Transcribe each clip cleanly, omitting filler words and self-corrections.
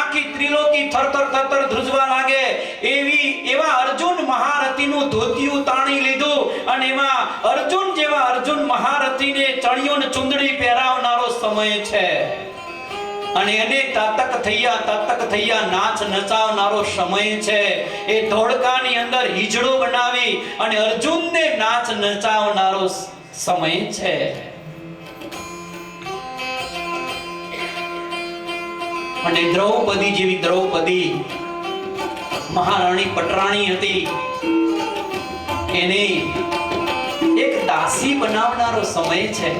આખી ત્રિલોકી થરથર થરથર ધ્રુજવા લાગે એવા અર્જુન મહારથીનું ધોતિયું તાણી લીધું અને એમાં અર્જુન જેવા અર્જુન મહારથીને ચણિયો ને ચુંદડી પહેરાવનારો સમય છે અને એને તાતક થૈયા નાચ નચાવનારો સમય છે. એ ધોળકાની અંદર હિજડો બનાવી અને અર્જુનને નાચ નચાવનારો સમય છે. અને દ્રૌપદી જેવી દ્રૌપદી મહારાણી પટરાણી હતી, એને એક દાસી બનાવનારો સમય છે.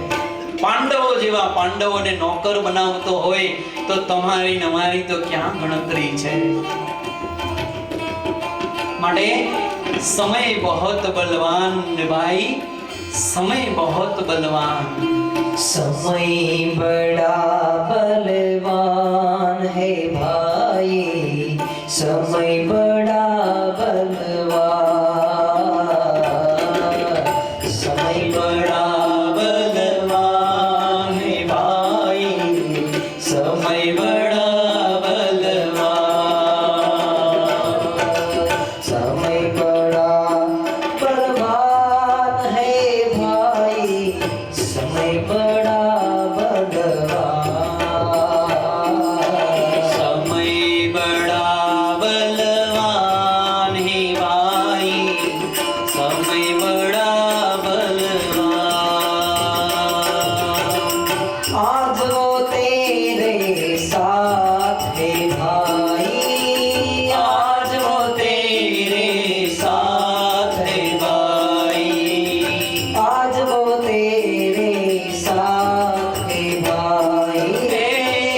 પાંડવો જેવા પાંડવોને નોકર બનાવતો હોય તો તમારી નમારી તો ક્યાં ગણતરી છે. માટે સમય બહોત બલવાન ભાઈ, સમય બહોત બલવાન. समय बड़ा बलवान है भाई, समय बड़ा बलवान, समय बड़ा बलवान है भाई, समय बड़ा बलवान, समय बड़ा बलवान है भाई, समय बड़ा बलवान, समय बड़ा बलवान है भाई, समय बड़ा बलवान. आज वो तेरे साथ है भाई, आज वो तेरे साथ है भाई, आज वो तेरे साथ है भाई,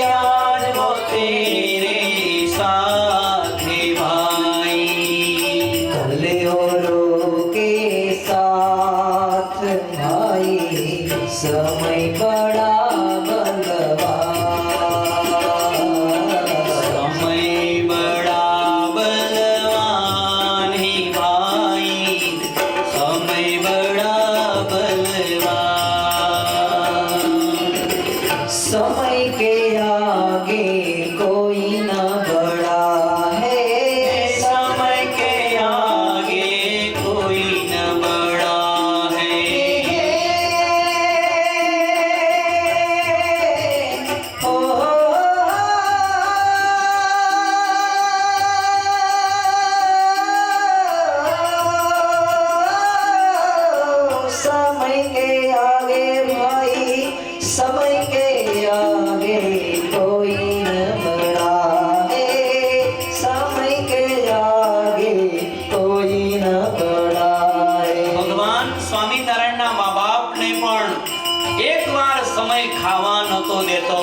आज वो तेरे साथ है भाई. कल औरों के साथ भाई, समय बड़ा बलवान, समय बड़ा बलवान है भाई, समय बड़ा बलवान. समय के आगे कोई न बड़ा है, समय के आगे कोई न बड़ा है. ओ समय के आगे भाई, समय के आगे कोई न बड़ा है, समय के आगे कोई न बड़ा है. ભગવાન સ્વામિનારાયણના મા બાપને પણ એકવાર સમય ખાવા નતો દેતો,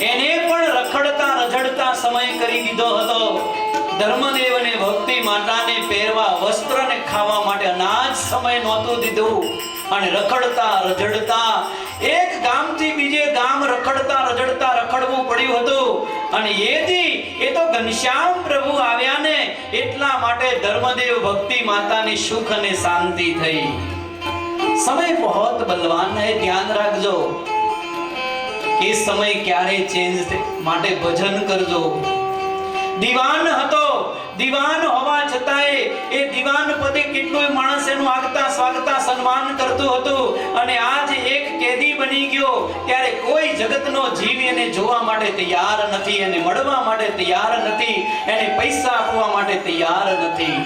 એને પણ રખડતા રઝળતા સમય કરી દીધો હતો. ધર્મદેવ અને ભક્તિ માતાને પહેરવા વસ્ત્ર ને ખાવા માટે અનાજ સમય નહોતું દીધું અને રખડતા રઝળતા એક ગામથી બીજે ગામ રખડતા રઝળતા રખડવું પડ્યું હતું. અને એ તો ઘનશ્યામ પ્રભુ આવ્યા ને એટલા માટે ધર્મદેવ ભક્તિ માતાની સુખ અને શાંતિ થઈ. સમય બહોત બલવાન હે, ધ્યાન રાખજો કે સમય ક્યારે ચેન્જ માટે ભજન કરજો. દીવાન હતો, દીવાન હોવા છતાંય એ દીવાન પદે કેટલોય માણસ એનું આગતા સ્વાગતા સન્માન કરતું હતું. અને આજ એક કેદી બની ગયો ત્યારે કોઈ જગતનો જીવ એને જોવા માટે તૈયાર નથી, એને મળવા માટે તૈયાર નથી, એને પૈસા આપવા માટે તૈયાર નથી.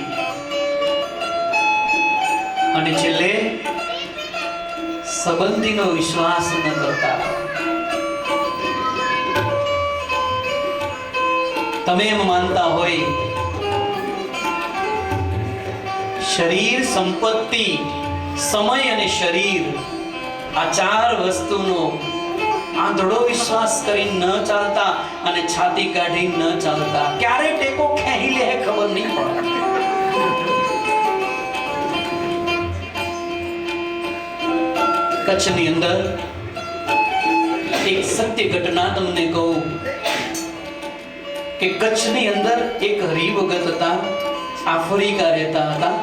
અને છેલ્લે સંબંધીનો વિશ્વાસ ન કરતા. તમે એમ માનતા હોય શરીર, સંપત્તિ, સમય અને શરીર આ ચાર વસ્તુનો આંધળો વિશ્વાસ કરી ન ચાલતા અને છાતી કાઢી ન ચાલતા. ક્યારે ટેકો ખેંચી લે ખબર નહીં પડે. કચ્છની અંદર એક સત્ય ઘટના તમને કહું કે કચ્છની અંદર એક હરિભગત હતા, આફ્રિકા રહેતા હતા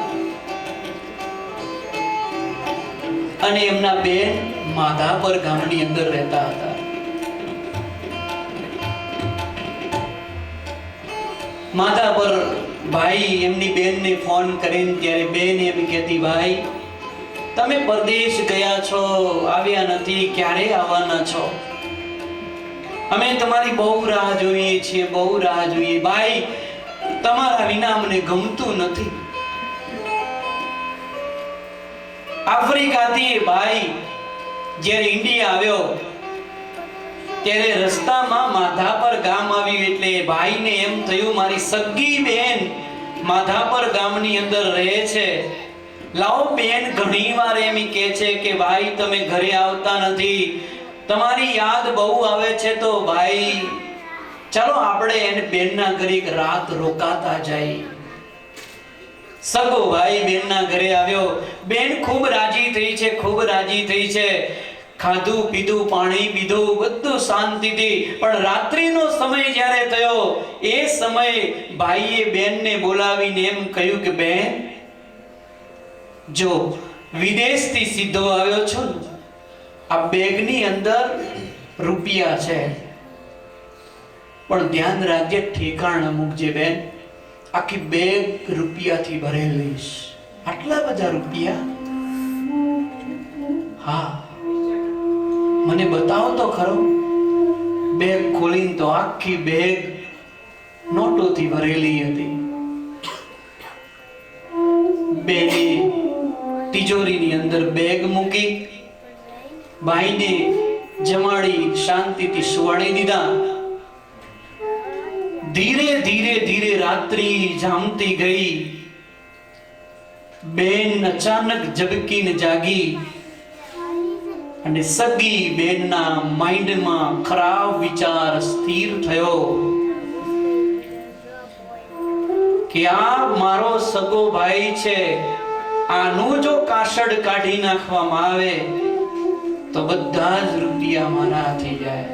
અને એમના બેન માધાપર ગામની અંદર રહેતા હતા. માથા પર ભાઈ એમની બેનને ફોન કરીને ત્યારે બેન એમ કહેતી, ભાઈ તમે પરદેશ ગયા છો, આવ્યા નથી, ક્યારે આવવાના છો? અમે તમારી બહુ રાહ જોઈએ છીએ, બહુ રાહ જોઈએ. ભાઈ તમારા વિના મને ગમતું નથી. આફ્રિકાથી એ ભાઈ જ્યારે ઇન્ડિયા આવ્યો ત્યારે રસ્તામાં માધાપર ગામ આવ્યું એટલે ભાઈને એમ થયું મારી સગી બેન માધાપર ગામની અંદર રહે છે. લાવો બેન ઘણીવાર એમ કહે છે કે ભાઈ તમે ઘરે આવતા નથી, તમારી યાદ બહુ આવે છે, તો ભાઈ ચાલો આપણે એને બેનના ઘરે એક રાત રોકાતા જઈએ. સગો ભાઈ બેનના ઘરે આવ્યો. બેન ખૂબ રાજી થઈ છે, ખૂબ રાજી થઈ છે. ખાધું પીધું, પાણી પીધું, બધું શાંતિથી. પણ રાત્રિનો સમય જ્યારે થયો એ સમયે ભાઈએ બેનને બોલાવીને એમ કહ્યું કે બેન, જો વિદેશથી સીધો આવ્યો છો ને, આ બેગની અંદર રૂપિયા છે, પણ ધ્યાન રાખજે, ઠેકાણ મૂકજે બેન. આખી બેગ રૂપિયાથી ભરેલી છે. આટલા બધા રૂપિયા? હા, મને બતાવો તો ખરો. બેગ ખોલીને તો આખી બેગ નોટોથી ભરેલી હતી. બેને તિજોરીની અંદર બેગ મૂકી, ભાઈને જમાડી શાંતિથી સુવાડી દીધા. ધીરે ધીરે ધીરે રાત્રિ જામતી ગઈ. બેન અચાનક ઝબકીને જાગી અને સગી બેનના માઇન્ડમાં ખરાબ વિચાર સ્થિર થયો કે આ મારો સગો ભાઈ છે, આનું જો કાસડ કાઢી નાખવામાં આવે તો બધા જ રૂપિયા મારા થઈ જાય.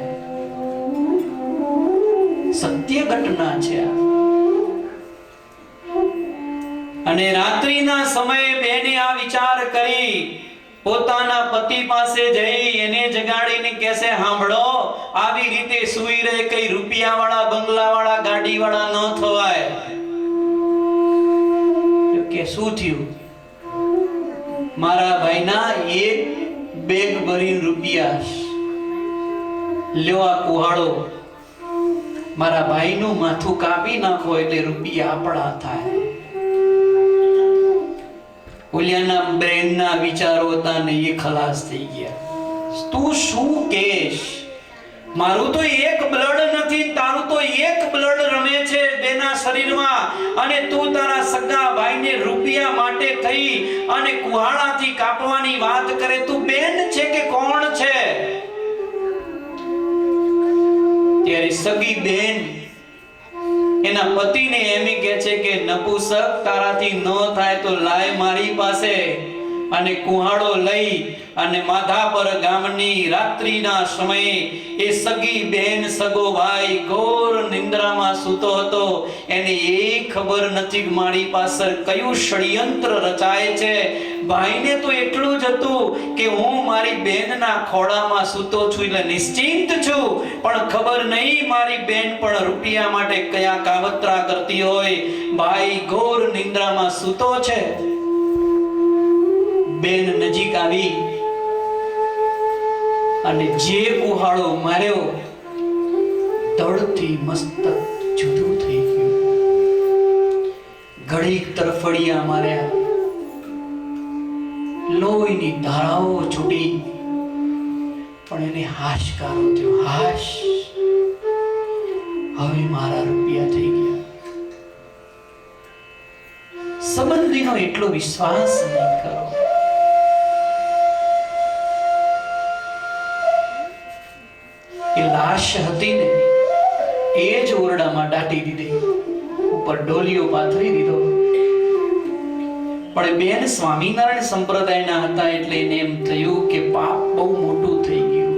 સત્ય ઘટના છે આ. અને રાત્રિના સમયે બેને આ વિચાર કરી, પોતાના પતિ પાસે જઈ એને જગાડીને કહેશે, સાંભળો, આવી રીતે સૂઈ રહે, કઈ રૂપિયા વાળા, બંગલા વાળા, ગાડી વાળા ન થવાય. કે શું થયું? મારા ભાઈના એક બેગ ભરીને રૂપિયા લ્યો, આ કુહાડો, મારા ભાઈનું માથું કાપી નાખો એટલે રૂપિયા આપણા થાય. ઓલિયાના બ્રેનના વિચારો હતા ને એ ખલાસ થઈ ગયા. તું શું કહેશ? મારું તો એક બ્લડ નથી, તારું તો એક બ્લડ રમે છે બેના શરીરમાં, અને તું તારા સગા ભાઈને રૂપિયા માટે થઈ અને કુહાડાથી કાપવાની વાત કરે. તું બેન છે કે કોણ છે? ત્યારે સગી બેન એના પતિને એમ કહે છે કે નપુસક, તારાથી ન થાય તો લાય મારી પાસે. અને કુહાડો લઈ અને માધાપર ગામની રાત્રિના સમયે એ સગી બેન સગો ભાઈ ઘોર નિંદ્રામાં સૂતો હતો. એને એ ખબર નથી કે મારી પાછળ કયું ષડયંત્ર રચાય છે. ભાઈને તો એટલું જ હતું કે હું મારી બેનના ખોળામાં સૂતો છું એટલે નિશ્ચિંત છું, પણ ખબર નહીં મારી બેન પણ રૂપિયા માટે કયા કાવતરા કરતી હોય. ભાઈ ઘોર નિંદ્રામાં સૂતો છે. બેન નજીક આવી અને જે કુહાડો માર્યો, ધડથી મસ્તક જુદું થઈ ગયું. ઘડીક તરફડિયા માર્યા, લોહીની ધારાઓ છૂટી, પણ એને હાશકારો થયો. હાશ, હવે મારા રૂપિયા થઈ ગયા. સંબંધીનો એટલો વિશ્વાસ નહીં કરો. એ લાશ હતી ને એ જ ઓરડામાં દાટી દીધી, ઉપર ડોલીઓ પાથરી દીધો. પણ બેન સ્વામિનારાયણ સંપ્રદાયના હતા એટલે એને એમ થયું કે પાપ બહુ મોટું થઈ ગયું.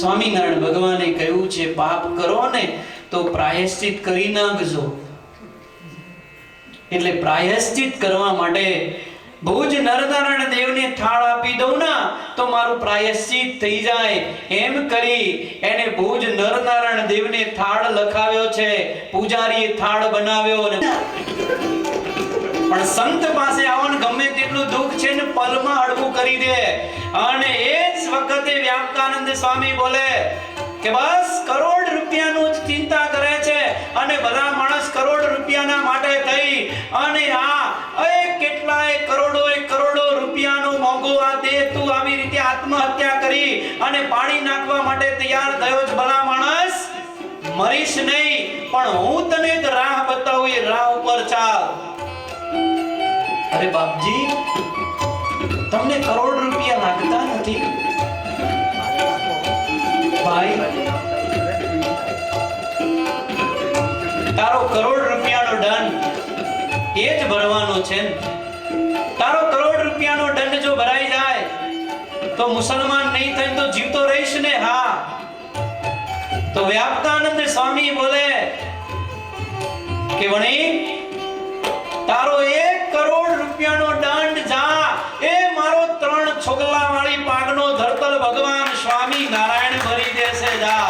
સ્વામિનારાયણ ભગવાને કહ્યું છે પાપ કરો ને તો પ્રાયશ્ચિત કરી નાખજો. એટલે પ્રાયશ્ચિત કરવા માટે ભુજ નરનારાયણ દેવને થાળ આપી દઉં ના તો મારું પ્રાયશ્ચિત થઈ જાય, એમ કરી એને ભુજ નરનારાયણ દેવને થાળ લખાવ્યો છે. પૂજારીએ થાળ બનાવ્યો ને પણ સંત પાસે આવો ને ગમે તેટલું દુઃખ છે ને પલમાં હળવું કરી દે. અને એ જ વખતે વ્યાપકાનંદ સ્વામી બોલે કે બસ કરોડ રૂપિયાનું જ ચિંતા કરે છે અને બધા માણસ કરોડ રૂપિયાના માટે થઈ અને કેટલાય કરોડો રૂપિયાનું મોંઘું આ દે તું આવી રીતે આત્મહત્યા કરી અને પાણી નાખવા માટે તૈયાર થયો જ. ભલા માણસ મરીશ નહીં, પણ હું તને એક રાહ બતાવું, એ રાહ ઉપર ચાલ. અરે બાપજી, તમને કરોડ રૂપિયા લાગતા નથી ભાઈ. તારો કરોડ રૂપિયાનો દંડ એ જ ભરવાનો છે. તારો કરોડ રૂપિયાનો દંડ જો ભરાઈ જાય તો મુસલમાન નહીં થાય તો જીવતો રહીશ ને? હા. તો વ્યાપકાનંદ સ્વામી બોલે કે વણી, તારો 1 કરોડ રૂપિયાનો દંડ જા, એ મારો 3 છોગલા વાળી પાગનો ધરતલ ભગવાન સ્વામી નારાયણ ભરી દેશે. જા,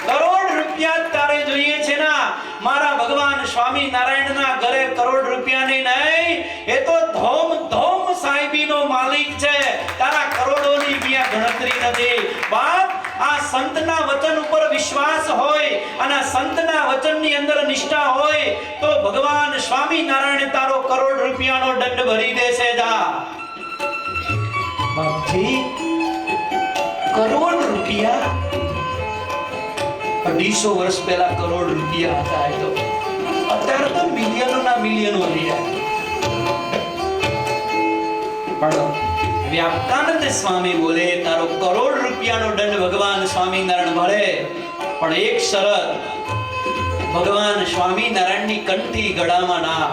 કરોડ રૂપિયા તારે જોઈએ છે ના? મારા ભગવાન સ્વામી નારાયણના ઘરે કરોડ રૂપિયાની નહીં, એ તો ધોમ ધોમ સાહેબીનો માલિક છે. તારા કરોડોની ક્યાં ગણતરી નથી. બાપ, આ સંતના વચન ઉપર વિશ્વાસ હોય અને સંતના વચનની અંદર નિષ્ઠા હોય તો ભગવાન સ્વામી નારાયણ તારો કરોડ રૂપિયાનો દંડ ભરી દેશે. જા બાપજી, કરોડ રૂપિયા 250 વર્ષ પહેલા કરોડ રૂપિયા હતા, તો અત્યારે તો મિલિયનોના મિલિયનો રહ્યા. પણ વ્યાપકાનંદ સ્વામી બોલે તારો કરોડ રૂપિયાનો દંડ ભગવાન સ્વામિનારાયણ ભરે, પણ એક શરત, ભગવાન સ્વામિનારાયણની કંઠી ગળામાં ના.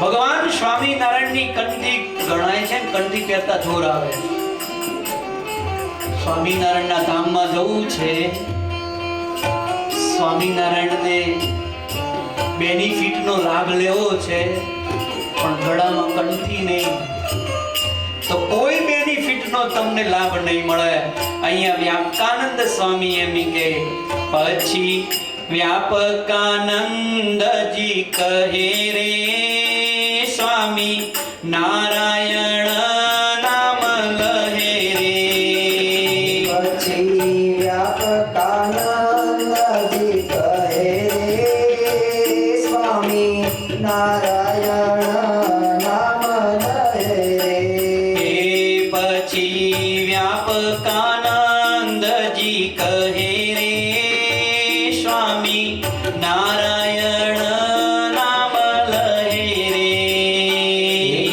ભગવાન સ્વામિનારાયણની કંઠી ગણાય છે, કંઠી પહેરતા જોર આવે. સ્વામિનારાયણના ધામમાં જવું છે, સ્વામિનારાયણને બેનિફિટનો લાભ લેવો છે, પણ ગળામાં કંઠી નહીં તો કોઈ બેનિફિટનો તમને લાભ નહીં મળે. અહીંયા વ્યાપકાનંદ સ્વામી એમ કે પછી વ્યાપકાનંદજી કહે રે સ્વામી નારાયણ નામ લહે રે. પછી વ્યાપકાનંદજી કહે રે સ્વામી નારાયણ નામ લહે રે. પછી વ્યાપકાનંદજી કહે રે સ્વામી નારાયણ નામ લહે રે.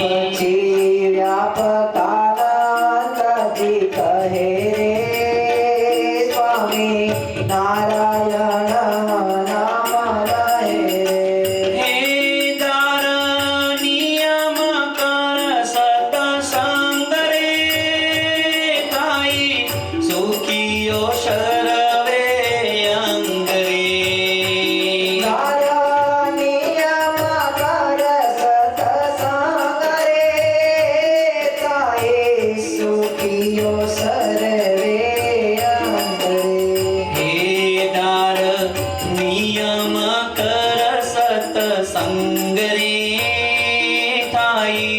પછી વ્યાપકાનંદજી કહે રે સ્વામી નારાયણ નામ લહે રે. હે દાર નિયમ કર સતસંગ રે થાય સુખીઓ શરવે અંગ રે. નિયમ કર સતસંગ રે થાય સુખીઓ સર્વે અંગ રે. હે દાર નિયમ કર સતસંગ રે થાય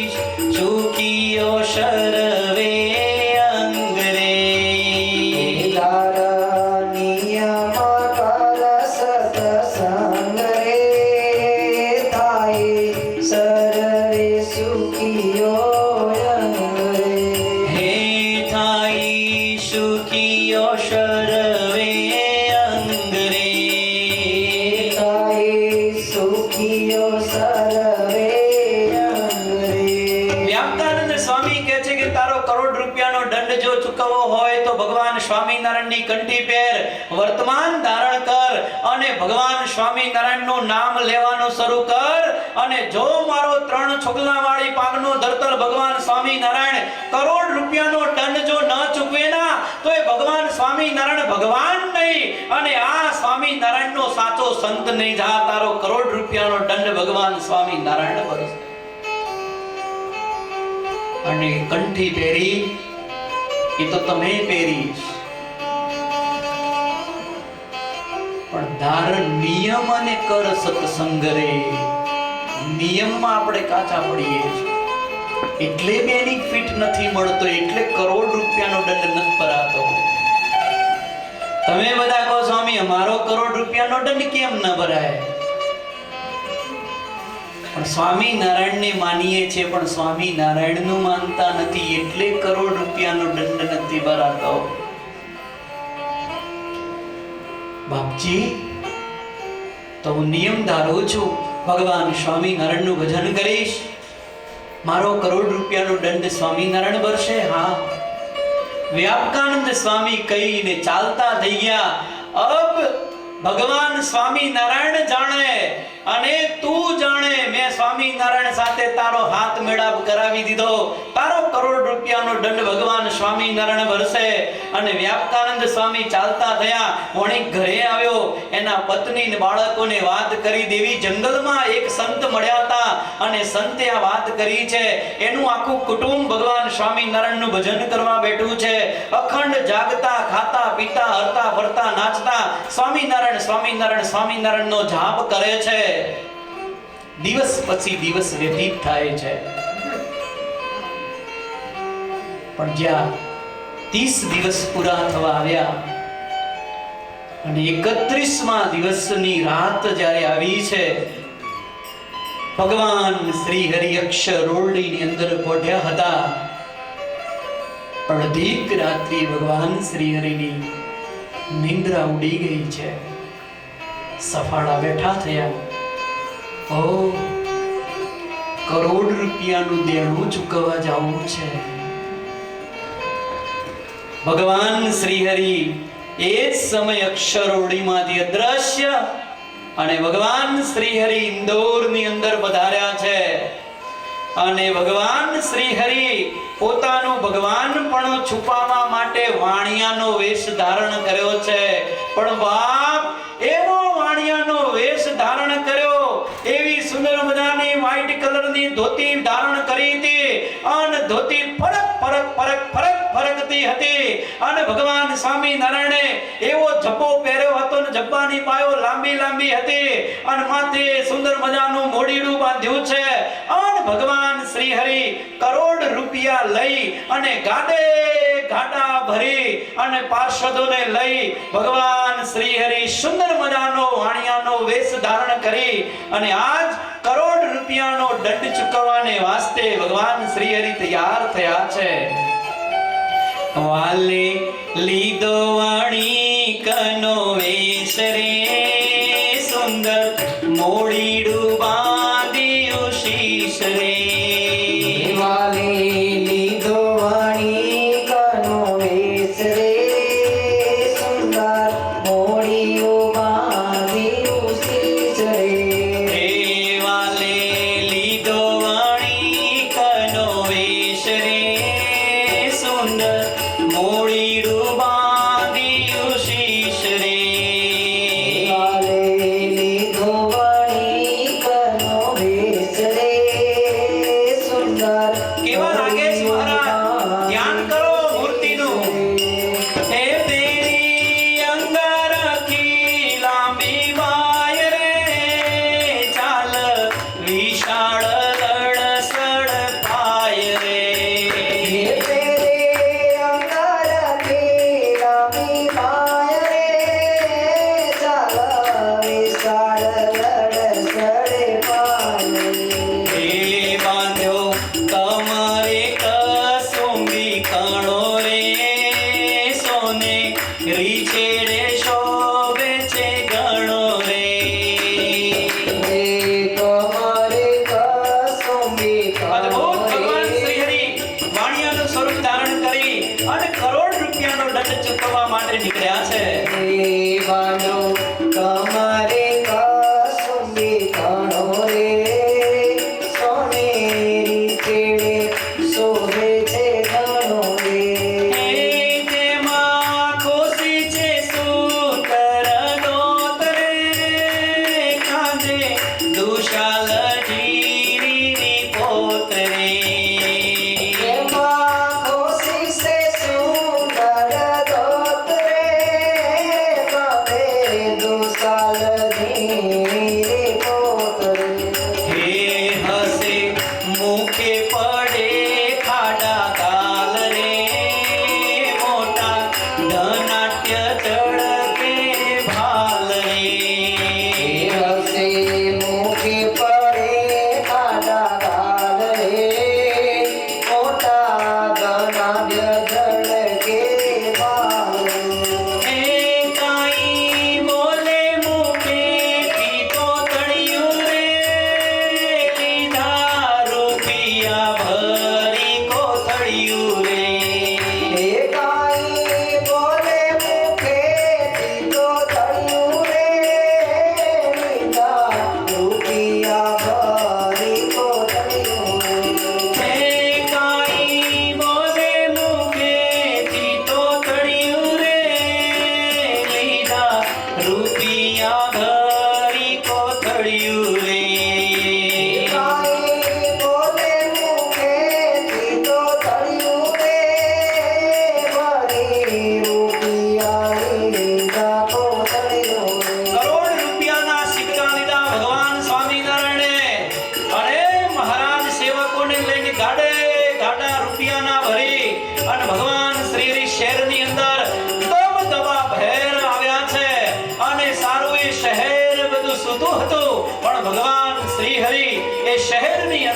સુખીઓ શરવે અંગ રે. નિયમ કર સતસંગ રે થાય સર્વે સુખીઓ અંગ રે. હે થાય સુખીઓ શરવે અંગ રે. થાય સુખીઓ સર્વે અંગ રે. વ્યાપકાનંદ સ્વામી કહે છે કે તારો કરોડ રૂપિયાનો દંડ જો ચૂકવવો હોય તો ભગવાન સ્વામિનારાયણની કંઠી પહેર, વર્તમાન ધારણ કર અને ભગવાન સ્વામિનારાયણનું નામ લેવાનું શરૂ કર. અને જો મારો 3 છોગલા વાળી પાગનો ધરતલ ભગવાન સ્વામિનારાયણ કરોડ રૂપિયાનો દંડ જો ન ચૂકવે ના તો એ ભગવાન સ્વામિનારાયણ ભગવાન નહીં અને આ સ્વામિનારાયણનો સાચો સંત નહીં. જા, તારો કરોડ રૂપિયાનો દંડ ભગવાન સ્વામિનારાયણ ભરશે. અને કંઠી પહેરી એ તો તમે પહેરીશ, પણ ધારણ નિયમ અને કર સત્સંગ રે. નિયમમાં આપણે કાચા પડીએ છીએ, એટલે બેનિફિટ નથી મળતો, એટલે કરોડ રૂપિયાનો દંડ નથી ભરાતો. તમે બધા કહો સ્વામી અમારો કરોડ રૂપિયાનો દંડ કેમ ન ભરાય? પણ સ્વામિનારાયણને માનીએ છીએ, પણ સ્વામિનારાયણનું માનતા નથી, એટલે કરોડ રૂપિયાનો દંડ નથી ભરાતો. બાપજી, તો હું નિયમ ધારું છું, ભગવાન સ્વામિનારાયણનું ભજન કરીશ, મારો કરોડ રૂપિયાનો દંડ સ્વામિનારાયણ ભરશે. હા, વ્યાપકાનંદ સ્વામી કહીને ચાલતા થઈ ગયા. અબ ભગવાન સ્વામિનારાયણ જાણે અને તું જાણે, મેં સ્વામિનારાયણ સાથે તારો હાથ મેળાપ કરાવી દીધો, તારો કરોડ રૂપિયાનો દંડ ભગવાન સ્વામિનારાયણ ભરશે. અને વ્યાપકાનંદ સ્વામી ચાલતા થયા, વણિક ઘરે આવ્યો, એના પત્ની ને બાળકોને વાત કરી દેવી. જંગલમાં એક સંત મળ્યા હતા અને સંતે આ વાત કરી છે. એનું આખું કુટુંબ ભગવાન સ્વામિનારાયણનું ભજન કરવા બેઠું છે. અખંડ જાગતા, ખાતા, પીતા, હરતા, ફરતા, નાચતા સ્વામિનારાયણ સ્વામિનારાયણ સ્વામિનારાયણનો જાપ કરે છે. દિવસ પછી દિવસ વ્યતીત થાય છે, પણ જ્યાં 30 દિવસ પૂરા થવા આવ્યા અને 31મા દિવસની રાત જ્યારે આવી છે, ભગવાન શ્રી હરિ અક્ષર ઓરડીની અંદર પોઢ્યા હતા. અડધીક રાત્રિ ભગવાન શ્રી હરિની નિંદ્રા ઉડી ગઈ છે. સફાળા બેઠા થયા. ઓ, કરોડ રૂપિયાનું દેણું ચૂકવવા જવું છે. ભગવાન શ્રી હરિ એ જ સમય અક્ષરોડીમાંથી અદ્રશ્ય અને ભગવાન શ્રી હરિ ઇન્દોરની અંદર પધાર્યા છે. અને ભગવાન શ્રી હરિ પોતાનું ભગવાનપણું છુપાવવા માટે વાણિયાનો વેશ ધારણ કર્યો છે. પણ બાપ, એવો વાણિયાનો વેશ ધારણ કર્યો, એવી સુંદર મજાની વ્હાઈટ કલરની ધોતી ધારણ કરી હતી અને ધોતી ફરકતી હતી. અને ભગવાન સ્વામિનારાયણે એવો જબ્બો પહેર્યો હતો ને જબ્બાની પાયો લાંબી લાંબી હતી અને માથે સુંદર મજાનું મોડીડું બાંધ્યું છે. અને ભગવાન શ્રી હરિ કરોડ રૂપિયા લઈ અને ગાડે ગાડા ભરી અને પાર્ષદોને લઈ ભગવાન શ્રી હરિ સુંદર મજાનો વાણિયાનો વેશ ધારણ કરી અને આજ કરોડ રૂપિયાનો દંડ ચૂકવવાને વાસ્તે ભગવાન શ્રી હરિ તૈયાર થયા છે. વાલે લીધો વાણિકનો વેશ રે, સુંદર મોડીડું બાંધ્યું શીશ રે. વાલે લીધો વાણિકનો વેશ રે, સુંદર મોડીયું બાંધ્યું શીશ રે. હે વાલે લીધો વાણિકનો વેશ રે, સુંદર મોડીડું બાંધ્યું શીશ રે. વાલે લીધો વાણિકનો વેશ રે, સુંદર કેવા લાગે છે મહારાજ? ધ્યાન કરો મૂર્તિનું. હે તેરી અંગારખી લાંબી બાય રે, ચાલ વિશાળ લડસડ પાય રે. હે તેરે અંગાર લાંબી બાય રે, ચાલ વિશાળ લડસડે પાય. હે બાંધ્યો કમરે કસુંબી કણો રે, સોને રીછેડે શોભે છે ગણો રે. હે કમરે કસુંબી અદ્ભુત કણો ભગવાન રે, શ્રી હરિ વાણિયાનું સ્વરૂપ ધારણ કરી અને કરોડ રૂપિયાનો દંડ ચૂકવવા માટે નીકળ્યા છે. હે બાંધો કમરે કસુંબી કણો રે, સોનેરી છેડે શોભે છે ગણો રે. હે તેમાં ખુશી છે સુંદર દોત રે, કાંધે દુશાલ જીરીની પોત રે. હે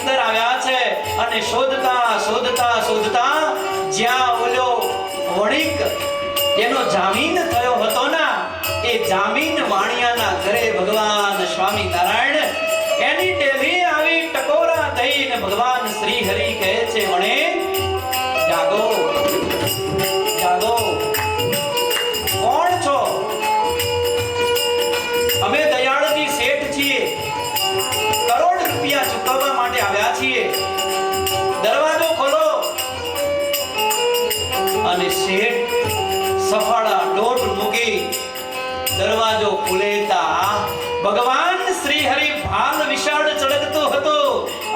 અંદર આવ્યા છે અને શોધતા શોધતા શોધતા જ્યાં ઓલો વણિક એનો જામીન થયો હતો ના, એ જામીન વાણિયાના ઘરે ભગવાન સ્વામિનારાયણ એની ટેલી આવી ટકોરા થઈને ભગવાન શ્રી હરિ કહે છે, વણે જાગો જાગો, કોણ છો? અમે દયાળજી શેઠ છીએ, કરોડ રૂપિયા ચૂકવવા માટે આવ્યા છીએ, દરવાજો ખોલો. અને શેઠ સફાળા દોઢ મૂકી દરવાજો ખુલેતા ભગવાન શ્રી હરિ ભાલ વિશાળ ચળકતો હતો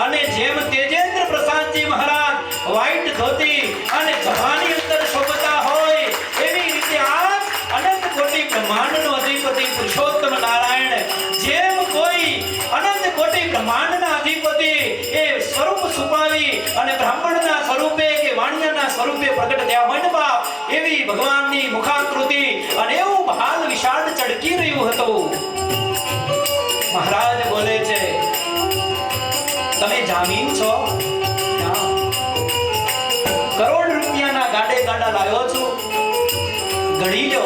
અને જેમ તેજેન્દ્ર પ્રસાદજી મહારાજ વ્હાઈટ ધોતી અને જવાની અંદર શોભતા હોય એવી રીતે આ અનંત કોટી બ્રહ્માંડનો અધિપતિ પુરુષોત્તમ નારાયણ જેમ કોઈ અનંત કોટી બ્રહ્માંડના અધિપતિ એ સ્વરૂપ છુપાવી અને બ્રાહ્મણના સ્વરૂપે કે વાણિયાના સ્વરૂપે પ્રગટ થયા હોય ને બાપ, એવી ભગવાનની મુખાકૃતિ અને એવું ભાલ વિશાળ ચળકી રહ્યું હતું. મહારાજ બોલે છે, તમે જામીન છો? કરોડ રૂપિયાના ગાડે ગાડા લાવ્યો છું, ગણી લો,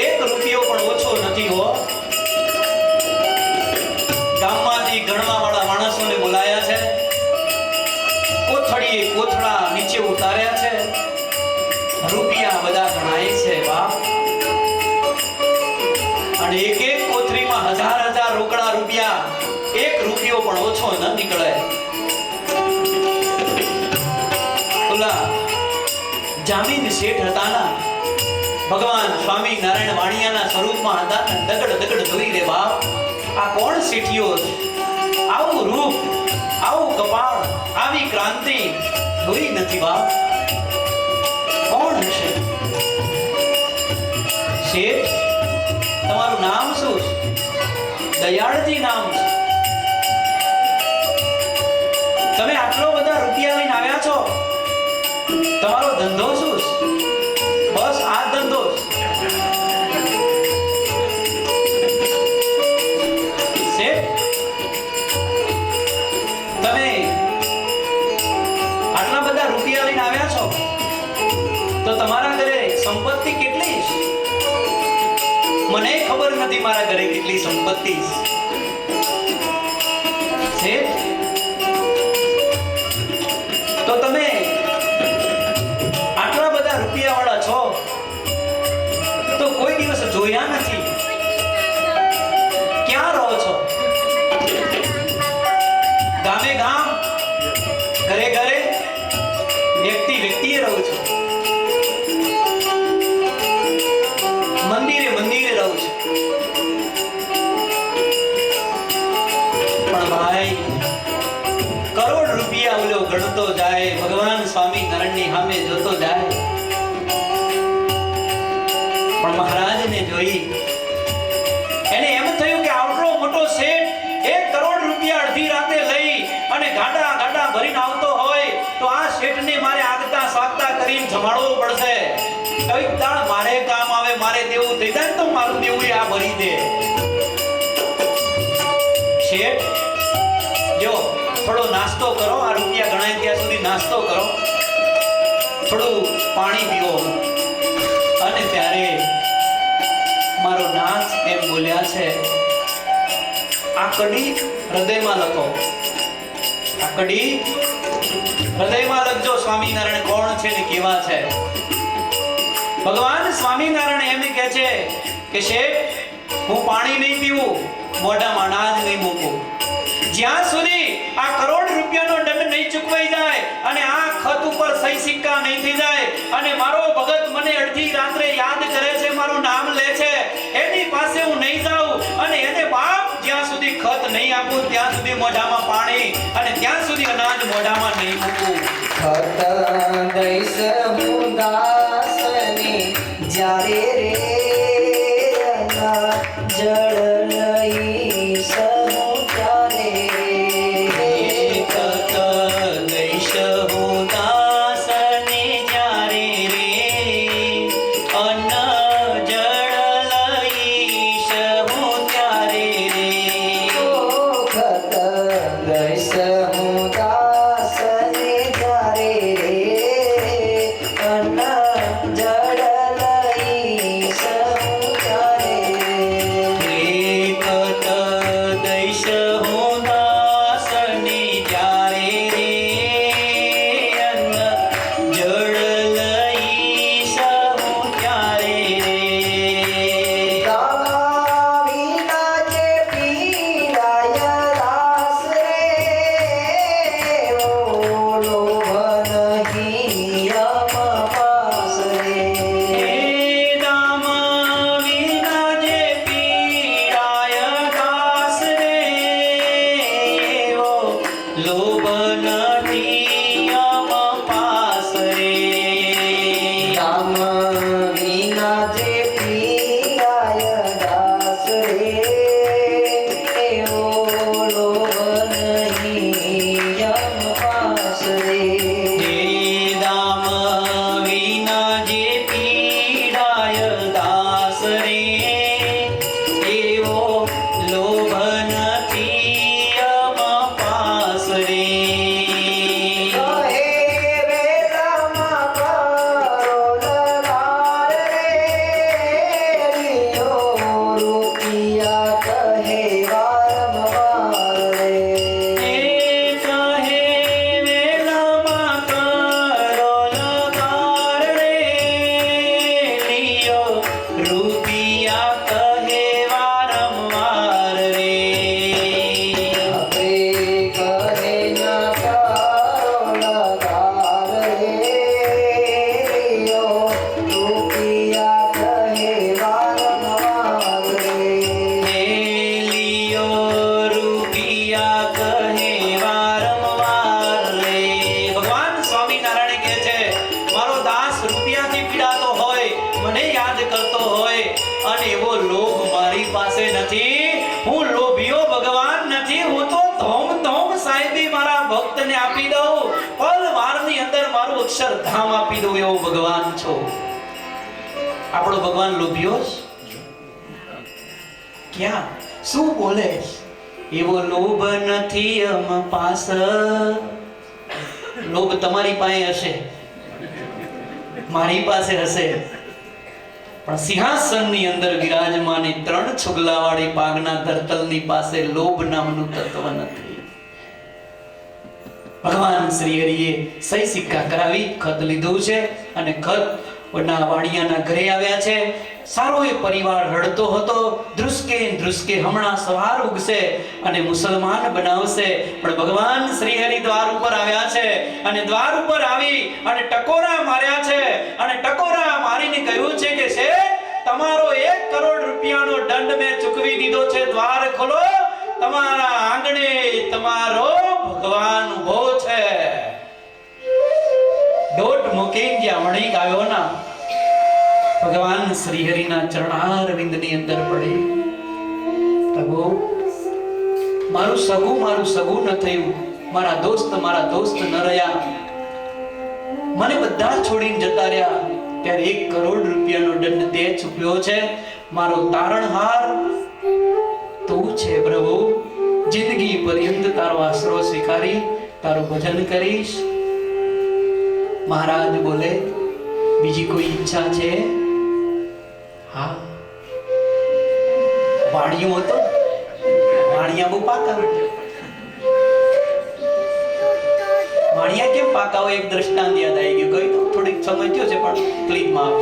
1 રૂપિયો પણ ઓછો નથી હો. ગામમાંથી ગણવા વાળા માણસોને બોલાયા છે, કોથળીએ કોથળા નીચે ઉતાર્યા છે, રૂપિયા બધા ગણાય છે બાપ, અને એક એક કોથળીમાં 1000 રોકડા રૂપિયા, 1 રૂપિયો પણ ઓછો ન નીકળે. ઓલા જામીન શેઠ હતા ના, ભગવાન સ્વામી નારાયણ વાણિયાના સ્વરૂપમાં હતા, દગડ દગડ જોઈ રે બાપ, આ કોણ શેઠિયો છે? આવું રૂપ, આવું કપાળ, આવી ક્રાંતિ જોઈ નથી બાપ, કોણ હશે? શેઠ, તમારું નામ શું છે? દયાળજી નામ છે. તમે આટલો બધા રૂપિયા લઈને આવ્યા છો, તમારો ધંધો શું છે? બસ આ ધંધો છે. તમે આટલા બધા રૂપિયા લઈને આવ્યા છો તો તમારા ઘરે સંપત્તિ કેટલી છે? મને ખબર નથી મારા ઘરે કેટલી સંપત્તિ છે. તો તમે આટલા બધા રૂપિયા વાળા છો તો કોઈ દિવસ જોયા નથી, ક્યાં રહો છો? ગામે ગામ, ઘરે ઘરે, વ્યક્તિ વ્યક્તિએ રહો છો, મંદિરે મંદિરે રહો છો. પણ ભાઈ, કરોડ રૂપિયા ઓલો ગણતો જાય, ભગવાન સ્વામી નારાયણની સામે જોતો જાય, પણ મહારાજને જોઈ એને એમ થયું કે આટલો મોટો શેઠ 1 કરોડ રૂપિયા અડધી રાતે લઈ અને ગાડા ગાડા ભરીને આવતો હોય તો આ શેઠને મારે આગતા સ્વાગતા કરીને જમાડવો પડશે. કઈક દાળ મારે કામ આવે, મારે દેવું થઈ જાય તો મારું દેવું આ ભરી દે. શેઠ, જો થોડો નાસ્તો કરો, આ રૂપિયા ગણાય ત્યાં સુધી નાસ્તો કરો, થોડું પાણી પીવો. અને ત્યારે મારો નાથ એમ બોલ્યા છે, આ કડી હૃદયમાં લખો, આ કડી હૃદયમાં લખજો, સ્વામિનારાયણ કોણ છે ને કેવા છે. ભગવાન સ્વામિનારાયણ એમ કહે છે કે શેઠ, હું પાણી નહીં પીવું, મોઢામાં અનાજ નહીં મૂકું, જ્યાં સુધી આ કરોડ રૂપિયાનો દંડ નહીં ચૂકવાઈ જાય અને આ ખત ઉપર સહી સિક્કા નહીં થઈ જાય અને મારો ભગત મને અડધી રાત્રે યાદ કરે છે, મારું નામ લે છે, એની પાસે હું નહીં જાઉં અને એને બાપ જ્યાં સુધી ખત નહીં આપું ત્યાં સુધી મોઢામાં પાણી અને ત્યાં સુધી અનાજ મોઢામાં નહીં મૂકું. ખત દઈશ હું દાસને જ્યારે રે જળ લઈશ હું ત્યારે. ખત દઈશ હું દાસને જ્યારે રે અન્ન જળ લઈશ હું ત્યારે રે. ખત દઈશ હું પાસ રે એવો લોભ નથી અમ પાસ રે કહે વેદામાં કરો લગાર રે લીયો રૂપિયા કહે વારંવાર રે એ કહે વેલામાં કરો લગાર રે લિયો રૂપિયા કહે વારંવાર રે હવે કહે ના કરો લગાર રે લીયો રૂપિયા કહે વારંવાર રે લિયો રૂપિયા કહે વારંવાર રે ભગવાન સ્વામિનારાયણ કહે છે મારો દાસ રૂપિયાથી પીડાતો હોય મને યાદ કરતો હોય અને એવો લોભ મારી પાસે નથી હું લોભીઓ ભગવાન નથી હું તો ધોમ ધોમ સાહેબી મારા ભક્તને આપી દઉં પલ વારની અંદર મારું અક્ષરધામ આપી દઉં એવો ભગવાન છો આપણો ભગવાન લોભીઓ છે? ક્યાં શું બોલે એવો લોભ નથી અમ પાસ લોભ તમારી પાસે હશે મારી પાસે હશે પણ સિંહાસનની અંદર વિરાજમાની 3 છુગલાવાળી પાગના ધરતલની પાસે લોભ નામનું તત્વ નથી ભગવાન શ્રી હરિએ સહી સિક્કા કરાવી ખત લીધું છે અને ખત ના વાણિયાના ઘરે આવ્યા છે સારો એ પરિવાર રડતો હતો ધ્રુસકે ધ્રુસકે હમણાં સવાર ઉગશે અને મુસલમાન બનાવશે પણ ભગવાન શ્રી હરિ દ્વાર ઉપર આવ્યા છે અને દ્વાર ઉપર આવી અને ટકોરા માર્યા છે અને ટકોરા મારીને કહ્યું છે કે શેઠ તમારો 1 કરોડ રૂપિયાનો દંડ મેં ચૂકવી દીધો છે દ્વાર ખોલો તમારા આંગણે તમારો ભગવાન ઊભો છે દોટ મૂકીને જ્યાં વણિક આવ્યો ના ભગવાન શ્રી હરિના ચરણારવિંદની અંદર પડે પ્રભુ મારું સગું ન થયું મારા દોસ્ત ન રહ્યા મને બધા છોડીને જતા રહ્યા ત્યારે 1 કરોડ રૂપિયાનો દંડ તે ચૂક્યો છે મારો તારણહાર તું છે પ્રભુ જિંદગી પર્યંત તારો આશરો સ્વીકારી તારું ભજન કરીશ મહારાજ બોલે બીજી કોઈ ઈચ્છા છે હા વાણિયો હતો વાણિયા બહુ પાકા વાણિયા કેમ પાકા હોય એક દ્રષ્ટાંત યાદ આવી ગયું કહી તો થોડીક સમય થયો છે પણ ક્લિપમાં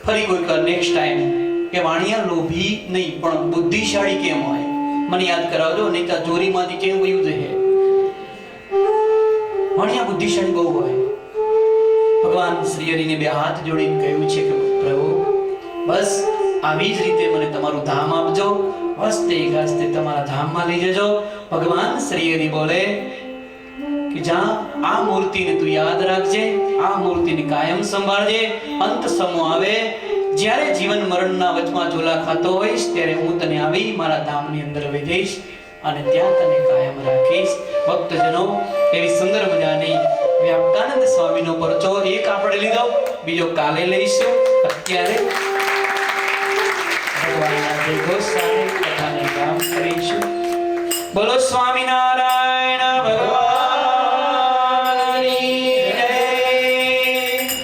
ફરી કોઈ કર નેક્સ્ટ ટાઈમ કે વાણિયા લોભી નહીં પણ બુદ્ધિશાળી કેમ હોય મને યાદ કરાવજો નહીં તો ચોરીમાંથી કેમ વયું જશે વાણિયા બુદ્ધિશાળી બહુ હોય ભગવાન શ્રી હરિને 2 હાથ જોડીને કહ્યું છે કે પ્રભુ બસ આવી જ રીતે મને તમારું ધામ આપજો હસતે ગાસ્તે તમારા ધામમાં લઈ જજો ભગવાન શ્રી હરિ બોલે કે જા આ મૂર્તિને તું યાદ રાખજે આ મૂર્તિને કાયમ સંભાળજે અંત સમો આવે જ્યારે જીવન મરણના વચમાં ઝોલા ખાતો હોઈશ ત્યારે હું તને આવી મારા ધામની અંદર લઈ જઈશ અને ત્યાં તને કાયમ રાખીશ ભક્તજનો એવી સુંદર મજાની વ્યાપકાનંદ સ્વામીનો પરચો એક આપણે લીધો બીજો કાલે લઈશું અત્યારે ભગવાનના જય ઘોષ સાથે કથાને કામ કરીશું બોલો સ્વામિનારાયણ